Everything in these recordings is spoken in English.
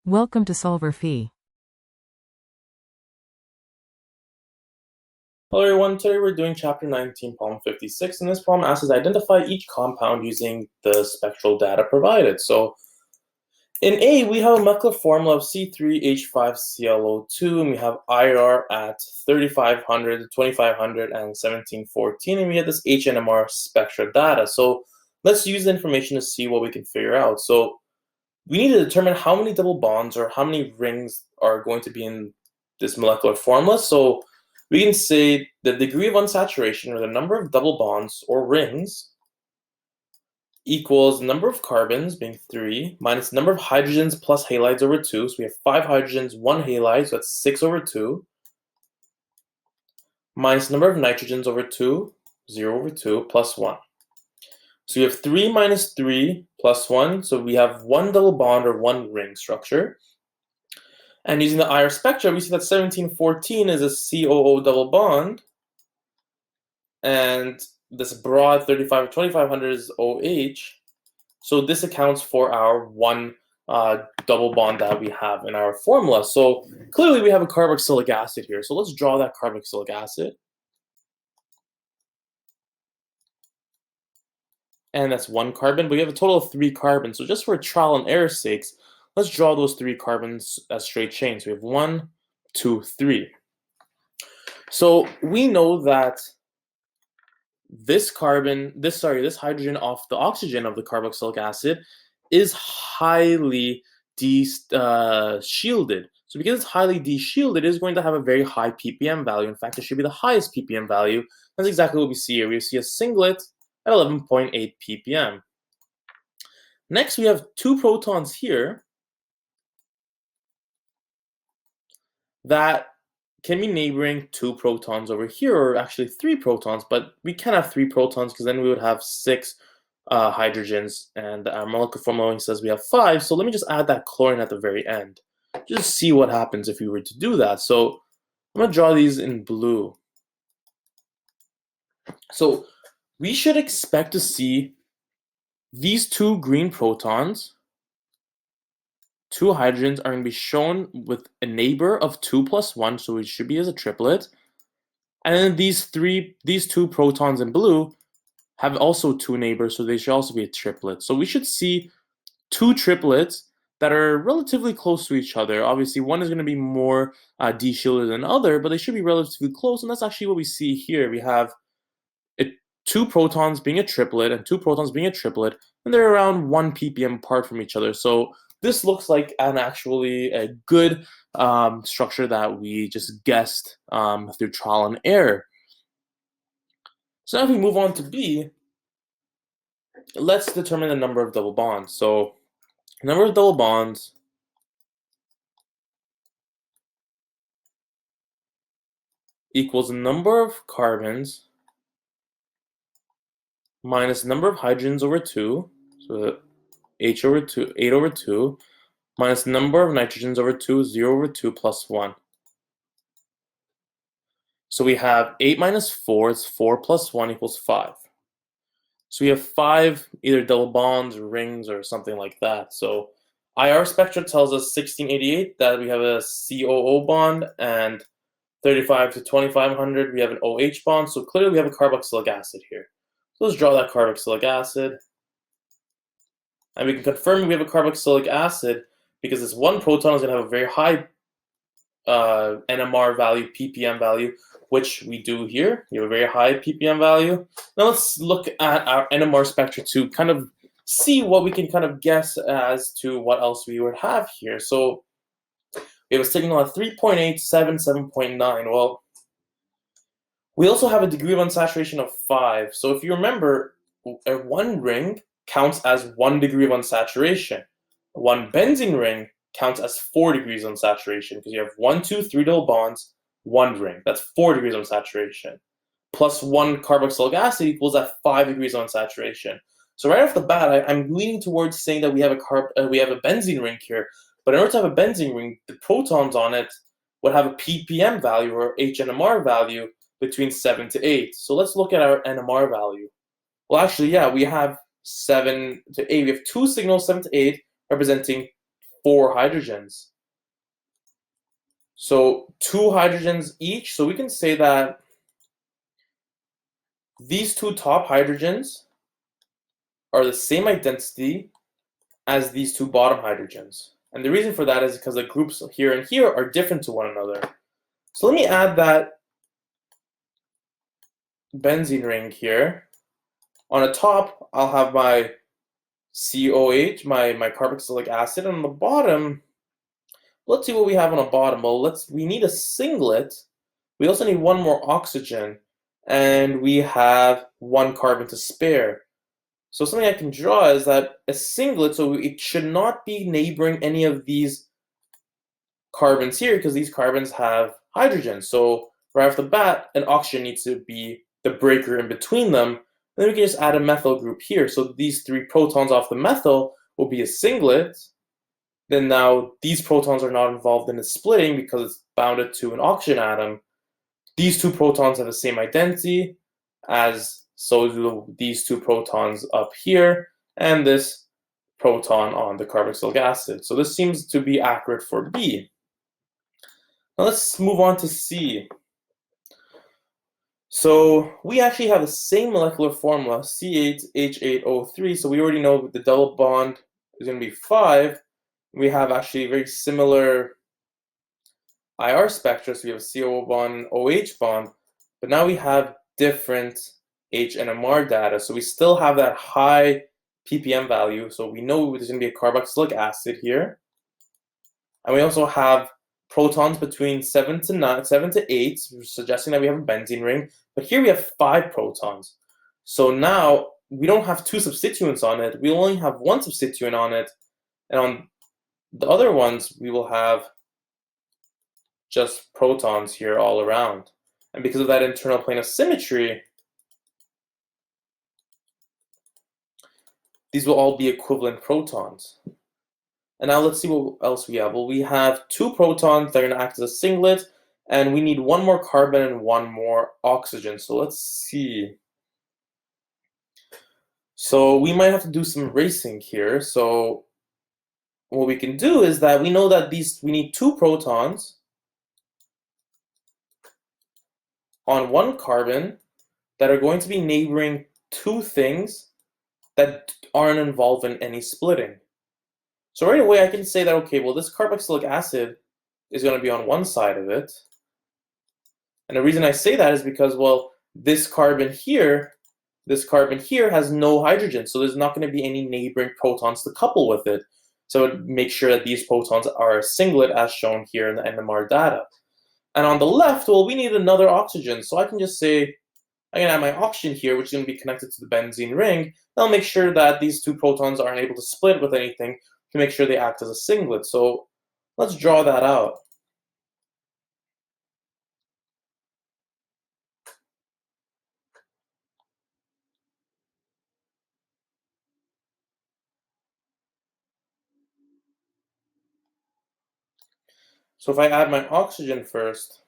Welcome to solverfy. Hello everyone, today we're doing chapter 19, problem 56, and this problem asks us to identify each compound using the spectral data provided. So in A, we have a molecular formula of C3H5ClO2, and we have IR at 3500, 2500, and 1714, and we have this HNMR spectra data. So let's use the information to see what we can figure out. So we need to determine how many double bonds or how many rings are going to be in this molecular formula. So we can say the degree of unsaturation, or the number of double bonds or rings, equals the number of carbons, being 3, minus the number of hydrogens plus halides over 2. So we have 5 hydrogens, 1 halide, so that's 6 over 2. Minus the number of nitrogens over 2, 0 over 2, plus 1. So you have 3 minus 3 plus 1, so we have 1 double bond or 1 ring structure. And using the IR spectra, we see that 1714 is a COO double bond, and this broad 35 2500 is OH. So this accounts for our 1 double bond that we have in our formula. So clearly we have a carboxylic acid here. So let's draw that carboxylic acid. And that's 1 carbon, but we have a total of 3 carbons. So just for trial and error sakes, let's draw those 3 carbons as straight chains. We have 1, 2, 3. So we know that this hydrogen off the oxygen of the carboxylic acid is highly shielded. So because it's highly de-shielded, it is going to have a very high ppm value. In fact, it should be the highest ppm value. That's exactly what we see here. We see a singlet at 11.8 ppm. Next, we have 2 protons here that can be neighboring 2 protons over here, or actually 3 protons, but we can't have 3 protons because then we would have 6 hydrogens, and our molecular formula only says we have 5. So let me just add that chlorine at the very end. Just see what happens if we were to do that. So I'm going to draw these in blue. So we should expect to see these 2 green protons, 2 hydrogens, are going to be shown with a neighbor of 2 plus 1, so it should be as a triplet. And then these 2 protons in blue have also 2 neighbors, so they should also be a triplet. So we should see 2 triplets that are relatively close to each other. Obviously, one is going to be more de-shielded than the other, but they should be relatively close, and that's actually what we see here. We have 2 protons being a triplet and 2 protons being a triplet, and they're around 1 ppm apart from each other. So this looks like actually a good structure that we just guessed through trial and error. So now if we move on to B, let's determine the number of double bonds. So number of double bonds equals the number of carbons minus the number of hydrogens over 2, so H over 2, 8 over 2, minus the number of nitrogens over 2, 0 over 2, plus 1. So we have 8 minus 4 is 4 plus 1 equals 5. So we have 5 either double bonds or rings or something like that. So IR spectra tells us 1688 that we have a COO bond, and 35 to 2500 we have an OH bond. So clearly we have a carboxylic acid here. So let's draw that carboxylic acid. And we can confirm we have a carboxylic acid because this 1 proton is going to have a very high NMR value, ppm value, which we do here. You have a very high ppm value. Now let's look at our NMR spectra to kind of see what we can kind of guess as to what else we would have here. So we have a signal at 3.8, 7.9. Well, we also have a degree of unsaturation of 5. So if you remember, 1 ring counts as 1 degree of unsaturation. 1 benzene ring counts as 4 degrees of unsaturation, because you have 1, 2, 3 double bonds, 1 ring. That's 4 degrees of unsaturation. Plus 1 carboxylic acid equals at 5 degrees of unsaturation. So right off the bat, I'm leaning towards saying that we have a benzene ring here. But in order to have a benzene ring, the protons on it would have a ppm value or HNMR value between 7 to 8. So let's look at our NMR value. Well, actually, yeah, we have 7 to 8. We have 2 signals, 7 to 8, representing 4 hydrogens. So 2 hydrogens each. So we can say that these 2 top hydrogens are the same identity as these 2 bottom hydrogens. And the reason for that is because the groups here and here are different to one another. So let me add that benzene ring here. On the top, I'll have my COH, my carboxylic acid, and on the bottom, let's see what we have on the bottom. Well, we need a singlet. We also need one more oxygen, and we have 1 carbon to spare. So something I can draw is that a singlet, so it should not be neighboring any of these carbons here because these carbons have hydrogen. So right off the bat, an oxygen needs to be the breaker in between them. Then we can just add a methyl group here. So these 3 protons off the methyl will be a singlet. Then now these protons are not involved in the splitting because it's bounded to an oxygen atom. These 2 protons have the same identity as so do these 2 protons up here and this proton on the carboxylic acid. So this seems to be accurate for B. Now let's move on to C. So we actually have the same molecular formula, C8H8O3. So we already know the double bond is going to be 5. We have actually very similar IR spectra. So we have a COO bond, OH bond, but now we have different H NMR data. So we still have that high ppm value. So we know there's going to be a carboxylic acid here. And we also have protons between 7 to 8, suggesting that we have a benzene ring. But here we have 5 protons. So now we don't have 2 substituents on it. We only have 1 substituent on it. And on the other ones, we will have just protons here all around. And because of that internal plane of symmetry, these will all be equivalent protons. And now let's see what else we have. Well, we have 2 protons that are going to act as a singlet, and we need 1 more carbon and 1 more oxygen. So let's see. So we might have to do some racing here. So what we can do is that we know that we need 2 protons on 1 carbon that are going to be neighboring 2 things that aren't involved in any splitting. So right away I can say that, okay, well, this carboxylic acid is going to be on one side of it. And the reason I say that is because, well, this carbon here has no hydrogen, so there's not going to be any neighboring protons to couple with it. So it makes sure that these protons are a singlet as shown here in the NMR data. And on the left, well, we need another oxygen. So I can just say, I can add my oxygen here, which is going to be connected to the benzene ring. That'll make sure that these 2 protons aren't able to split with anything to make sure they act as a singlet. So let's draw that out. So if I add my oxygen first,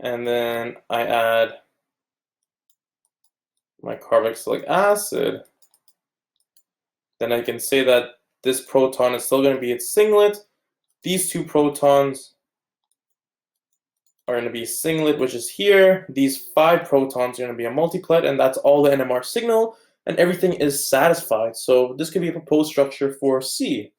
and then I add my carboxylic acid, then I can say that this proton is still going to be its singlet. These 2 protons are going to be a singlet, which is here. These 5 protons are going to be a multiplet, and that's all the NMR signal, and everything is satisfied. So this could be a proposed structure for C.